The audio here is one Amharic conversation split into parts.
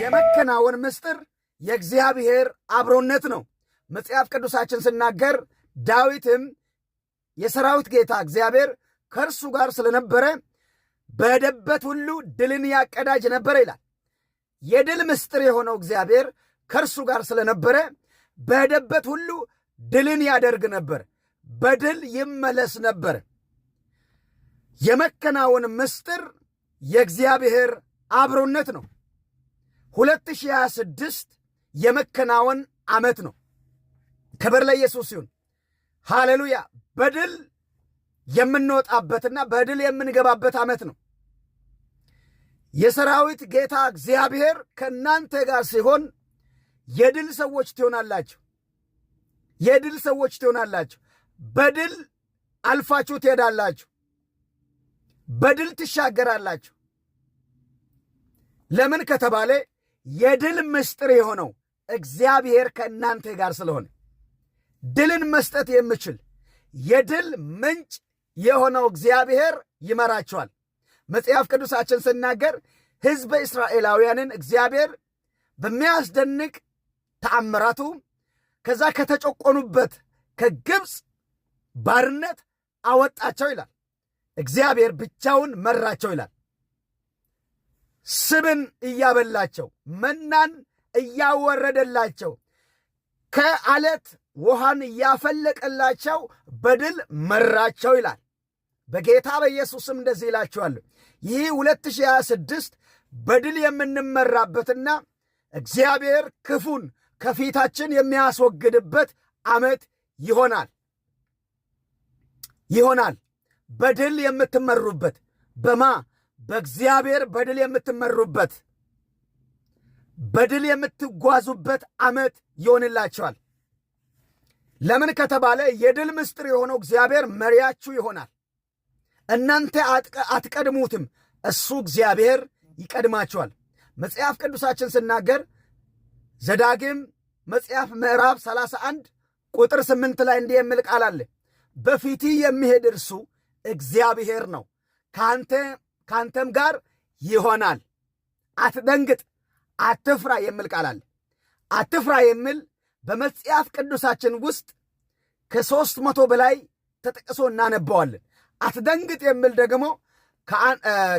የመከናወን ምስጢር የእግዚአብሔር አብሮነት ነው። መጽሐፍ ቅዱሳችን ሲናገር ዳዊትም የሰራዊት ጌታ እግዚአብሔር ከእርሱ ጋር ስለነበረ በሄደበት ሁሉ ድልን ያቀዳጅ ነበር ይላል። የድል ምስጢር የሆነው እግዚአብሔር ከእርሱ ጋር ስለነበረ በሄደበት ሁሉ ድልን ያደርግ ነበር፣ በድል ይመለስ ነበር። የመከናወን ምስጢር የእግዚአብሔር አብሮነት ነው። 2026 የመከናወን ዓመት ነው። ክብር ለኢየሱስ ይሁን። ሃሌሉያ። በድል የምንወጣበትና በድል የምንገባበት ዓመት ነው። የሰራዊት ጌታ እግዚአብሔር ከእናንተ ጋር ሲሆን የድል ሰዎች ትሆናላችሁ። የድል ሰዎች ትሆናላችሁ። በድል አልፋችሁ ትሄዳላችሁ። በድል ትሻገራላችሁ። ለምን ከተባለ የድል ምስጢር የሆነው እግዚአብሔር ከእናንተ ጋር ስለሆነ ድልን መስጠት የምችል የድል ምንጭ የሆነው እግዚአብሔር ይመራቸዋል። መጽሐፍ ቅዱሳችን ስናገር ሕዝበ እስራኤላውያንን እግዚአብሔር በሚያስደንቅ ተአምራቱ ከዛ ከተጨቆኑበት ከግብፅ ባርነት አወጣቸው ይላል። እግዚአብሔር ብቻውን መራቸው ይላል። ስብን እያበላቸው መናን እያወረደላቸው ከዓለት ውሃን እያፈለቀላቸው በድል መራቸው ይላል። በጌታ በኢየሱስም እንደዚህ ይላችኋለሁ። ይህ 2026 በድል የምንመራበትና እግዚአብሔር ክፉን ከፊታችን የሚያስወግድበት ዓመት ይሆናል። በድል የምትመሩበት በእግዚአብሔር በድል የምትመሩበት በድል የምትጓዙበት ዓመት ይሆንላቸዋል። ለምን ከተባለ የድል ምስጢር የሆነው እግዚአብሔር መሪያችሁ ይሆናል። እናንተ አትቀድሙትም፣ እሱ እግዚአብሔር ይቀድማቸዋል። መጽሐፍ ቅዱሳችን ስናገር ዘዳግም መጽሐፍ ምዕራፍ 31 ቁጥር 8 ላይ እንዲህ የሚል ቃል አለ። በፊት የሚሄድ እርሱ እግዚአብሔር ነው፣ ከአንተም ጋር ይሆናል። አትደንግጥ፣ አትፍራ የሚል ቃል አለ። አትፍራ የሚል በመጽሐፍ ቅዱሳችን ውስጥ ከ300 በላይ ተጠቅሶ እናነባዋለን። አትደንግጥ የሚል ደግሞ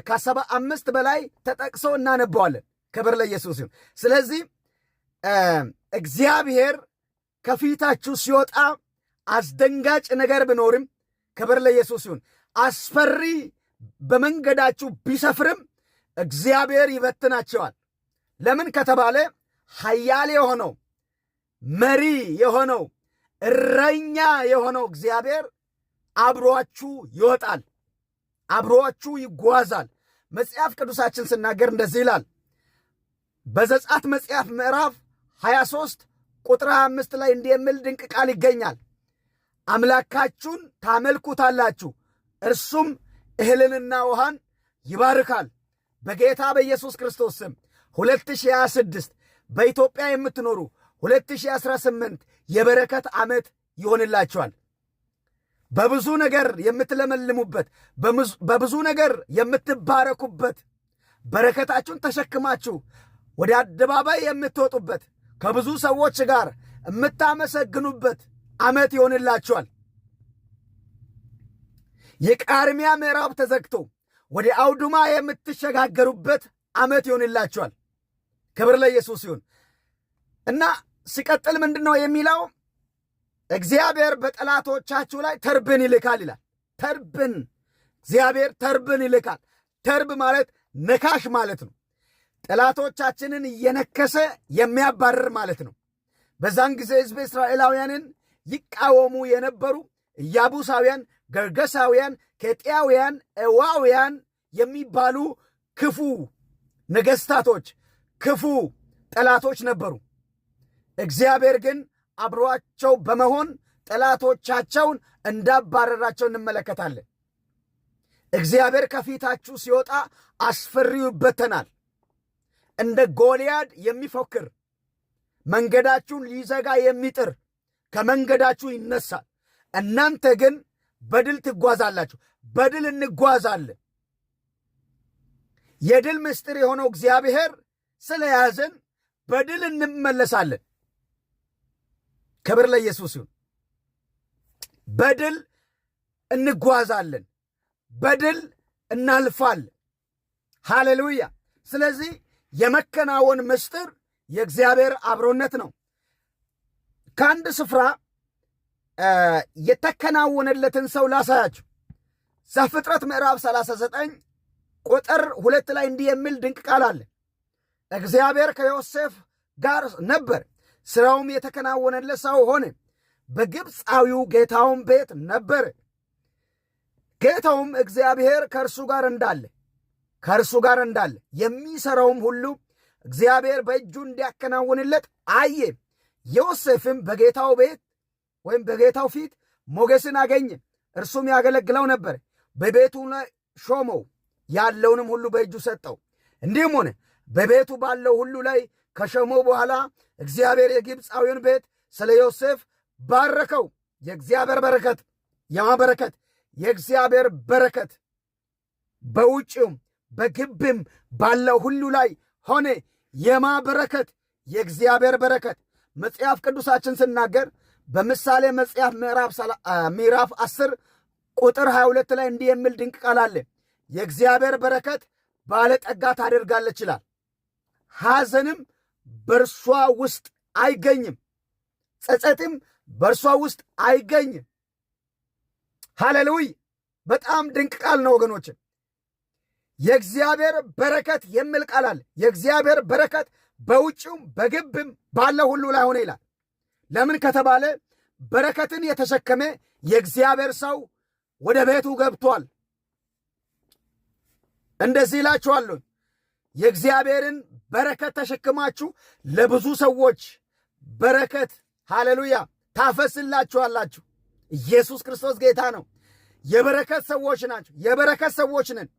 ከ75 በላይ ተጠቅሶ እናነባዋለን። ክብር ለኢየሱስ ይሁን። ስለዚህ እግዚአብሔር ከፊታችሁ ሲወጣ አስደንጋጭ ነገር ቢኖርም፣ ክብር ለኢየሱስ ይሁን፣ አስፈሪ በመንገዳችሁ ቢሰፍርም እግዚአብሔር ይበትናቸዋል። ለምን ከተባለ ኃያል የሆነው መሪ የሆነው እረኛ የሆነው እግዚአብሔር አብሮአችሁ ይወጣል፣ አብሮአችሁ ይጓዛል። መጽሐፍ ቅዱሳችን ስናገር እንደዚህ ይላል። በዘጸአት መጽሐፍ ምዕራፍ 23 ቁጥር 25 ላይ እንዲህ የሚል ድንቅ ቃል ይገኛል። አምላካችሁን ታመልኩታላችሁ፣ እርሱም እህልንና ውሃን ይባርካል። በጌታ በኢየሱስ ክርስቶስ ስም 2026 በኢትዮጵያ የምትኖሩ 2018 የበረከት ዓመት ይሆንላችኋል። በብዙ ነገር የምትለመልሙበት፣ በብዙ ነገር የምትባረኩበት፣ በረከታችሁን ተሸክማችሁ ወደ አደባባይ የምትወጡበት፣ ከብዙ ሰዎች ጋር የምታመሰግኑበት ዓመት ይሆንላችኋል። የቃርሚያ ምዕራፍ ተዘግቶ ወደ አውዱማ የምትሸጋገሩበት ዓመት ይሆንላችኋል። ክብር ለኢየሱስ ይሁን እና ሲቀጥል ምንድን ነው የሚለው? እግዚአብሔር በጠላቶቻችሁ ላይ ተርብን ይልካል ይላል። ተርብን፣ እግዚአብሔር ተርብን ይልካል። ተርብ ማለት ነካሽ ማለት ነው። ጠላቶቻችንን እየነከሰ የሚያባርር ማለት ነው። በዛን ጊዜ ሕዝብ እስራኤላውያንን ይቃወሙ የነበሩ ኢያቡሳውያን፣ ገርገሳውያን፣ ኬጢያውያን፣ ኤዋውያን የሚባሉ ክፉ ነገሥታቶች፣ ክፉ ጠላቶች ነበሩ። እግዚአብሔር ግን አብሮአቸው በመሆን ጠላቶቻቸውን እንዳባረራቸው እንመለከታለን። እግዚአብሔር ከፊታችሁ ሲወጣ አስፈሪው ይበተናል። እንደ ጎልያድ የሚፎክር መንገዳችሁን ሊዘጋ የሚጥር ከመንገዳችሁ ይነሳል። እናንተ ግን በድል ትጓዛላችሁ። በድል እንጓዛለን። የድል ምስጢር የሆነው እግዚአብሔር ስለያዘን በድል እንመለሳለን። ክብር ለኢየሱስ ይሁን። በድል እንጓዛለን፣ በድል እናልፋለን። ሃሌሉያ። ስለዚህ የመከናወን ምስጢር የእግዚአብሔር አብሮነት ነው። ከአንድ ስፍራ የተከናወነለትን ሰው ላሳያችሁ። ዘፍጥረት ምዕራፍ 39 ቁጥር 2 ላይ እንዲህ የሚል ድንቅ ቃል አለ። እግዚአብሔር ከዮሴፍ ጋር ነበር፣ ሥራውም የተከናወነለት ሰው ሆነ። በግብፃዊው ጌታውም ቤት ነበር። ጌታውም እግዚአብሔር ከእርሱ ጋር እንዳለ የሚሠራውም ሁሉ እግዚአብሔር በእጁ እንዲያከናውንለት አየ። ዮሴፍም በጌታው ቤት ወይም በጌታው ፊት ሞገስን አገኘ። እርሱም ያገለግለው ነበር። በቤቱ ላይ ሾመው፣ ያለውንም ሁሉ በእጁ ሰጠው። እንዲህም ሆነ በቤቱ ባለው ሁሉ ላይ ከሾመው በኋላ እግዚአብሔር የግብፃዊውን ቤት ስለ ዮሴፍ ባረከው። የእግዚአብሔር በረከት የማበረከት የእግዚአብሔር በረከት በውጭውም በግብም ባለው ሁሉ ላይ ሆነ። የማበረከት የእግዚአብሔር በረከት መጽሐፍ ቅዱሳችን ስናገር በምሳሌ መጽሐፍ ምዕራፍ 10 ቁጥር 22 ላይ እንዲህ የሚል ድንቅ ቃል አለ። የእግዚአብሔር በረከት ባለጠጋ ታደርጋለች ይላል። ሐዘንም በእርሷ ውስጥ አይገኝም፣ ጸጸትም በእርሷ ውስጥ አይገኝም። ሃሌሉያ! በጣም ድንቅ ቃል ነው ወገኖችን። የእግዚአብሔር በረከት የሚል ቃል አለ። የእግዚአብሔር በረከት በውጭውም በግብም ባለው ሁሉ ላይ ሆነ ይላል። ለምን ከተባለ በረከትን የተሸከመ የእግዚአብሔር ሰው ወደ ቤቱ ገብቷል። እንደዚህ እላችኋለሁ፣ የእግዚአብሔርን በረከት ተሸክማችሁ ለብዙ ሰዎች በረከት ሃሌሉያ ታፈስላችኋላችሁ። ኢየሱስ ክርስቶስ ጌታ ነው። የበረከት ሰዎች ናቸው። የበረከት ሰዎች ነን።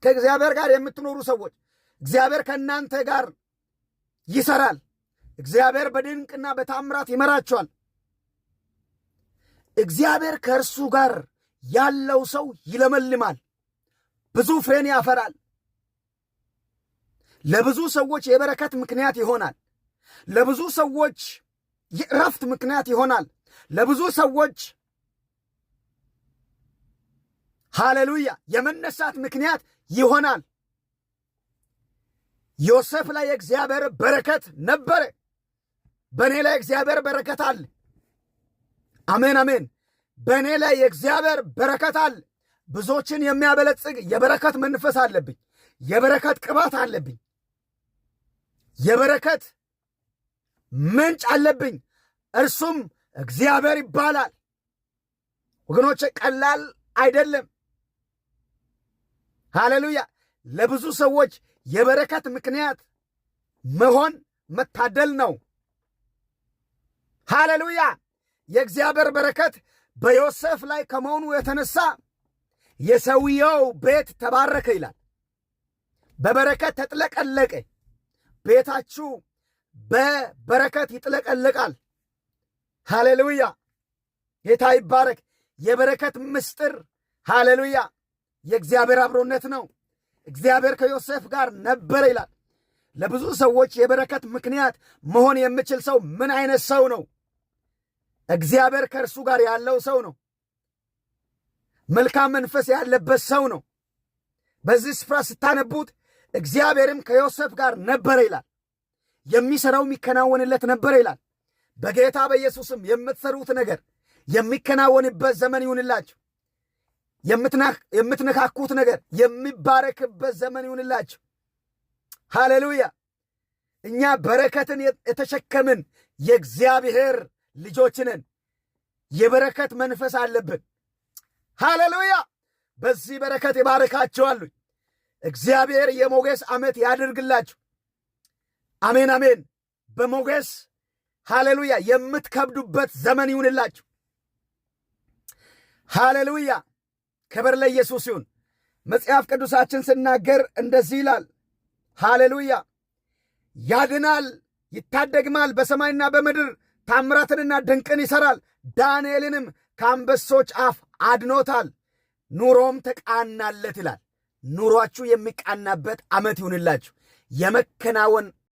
ከእግዚአብሔር ጋር የምትኖሩ ሰዎች እግዚአብሔር ከእናንተ ጋር ይሰራል። እግዚአብሔር በድንቅና በታምራት ይመራቸዋል። እግዚአብሔር ከእርሱ ጋር ያለው ሰው ይለመልማል፣ ብዙ ፍሬን ያፈራል፣ ለብዙ ሰዎች የበረከት ምክንያት ይሆናል፣ ለብዙ ሰዎች የእረፍት ምክንያት ይሆናል፣ ለብዙ ሰዎች ሃሌሉያ የመነሳት ምክንያት ይሆናል። ዮሴፍ ላይ የእግዚአብሔር በረከት ነበረ። በእኔ ላይ እግዚአብሔር በረከት አለ። አሜን አሜን። በእኔ ላይ የእግዚአብሔር በረከት አለ። ብዙዎችን የሚያበለጽግ የበረከት መንፈስ አለብኝ። የበረከት ቅባት አለብኝ። የበረከት ምንጭ አለብኝ። እርሱም እግዚአብሔር ይባላል። ወገኖቼ ቀላል አይደለም። ሃሌሉያ! ለብዙ ሰዎች የበረከት ምክንያት መሆን መታደል ነው። ሃሌሉያ! የእግዚአብሔር በረከት በዮሴፍ ላይ ከመሆኑ የተነሳ የሰውየው ቤት ተባረከ ይላል። በበረከት ተጥለቀለቀ። ቤታችሁ በበረከት ይጥለቀለቃል። ሃሌሉያ! ጌታ ይባረክ። የበረከት ምስጢር ሃሌሉያ የእግዚአብሔር አብሮነት ነው። እግዚአብሔር ከዮሴፍ ጋር ነበረ ይላል። ለብዙ ሰዎች የበረከት ምክንያት መሆን የሚችል ሰው ምን አይነት ሰው ነው? እግዚአብሔር ከእርሱ ጋር ያለው ሰው ነው። መልካም መንፈስ ያለበት ሰው ነው። በዚህ ስፍራ ስታነቡት እግዚአብሔርም ከዮሴፍ ጋር ነበረ ይላል። የሚሠራው የሚከናወንለት ነበረ ይላል። በጌታ በኢየሱስም የምትሰሩት ነገር የሚከናወንበት ዘመን ይሁንላችሁ። የምትነካኩት ነገር የሚባረክበት ዘመን ይሁንላችሁ። ሃሌሉያ! እኛ በረከትን የተሸከምን የእግዚአብሔር ልጆች ነን። የበረከት መንፈስ አለብን። ሃሌሉያ! በዚህ በረከት ይባርካችኋል። እግዚአብሔር የሞገስ ዓመት ያድርግላችሁ። አሜን አሜን። በሞገስ ሃሌሉያ የምትከብዱበት ዘመን ይሁንላችሁ። ሃሌሉያ! ክብር ለኢየሱስ ይሁን። መጽሐፍ ቅዱሳችን ስናገር እንደዚህ ይላል። ሃሌሉያ! ያድናል፣ ይታደግማል፣ በሰማይና በምድር ታምራትንና ድንቅን ይሠራል። ዳንኤልንም ከአንበሶች አፍ አድኖታል፣ ኑሮም ተቃናለት ይላል። ኑሯችሁ የሚቃናበት ዓመት ይሁንላችሁ። የመከናወን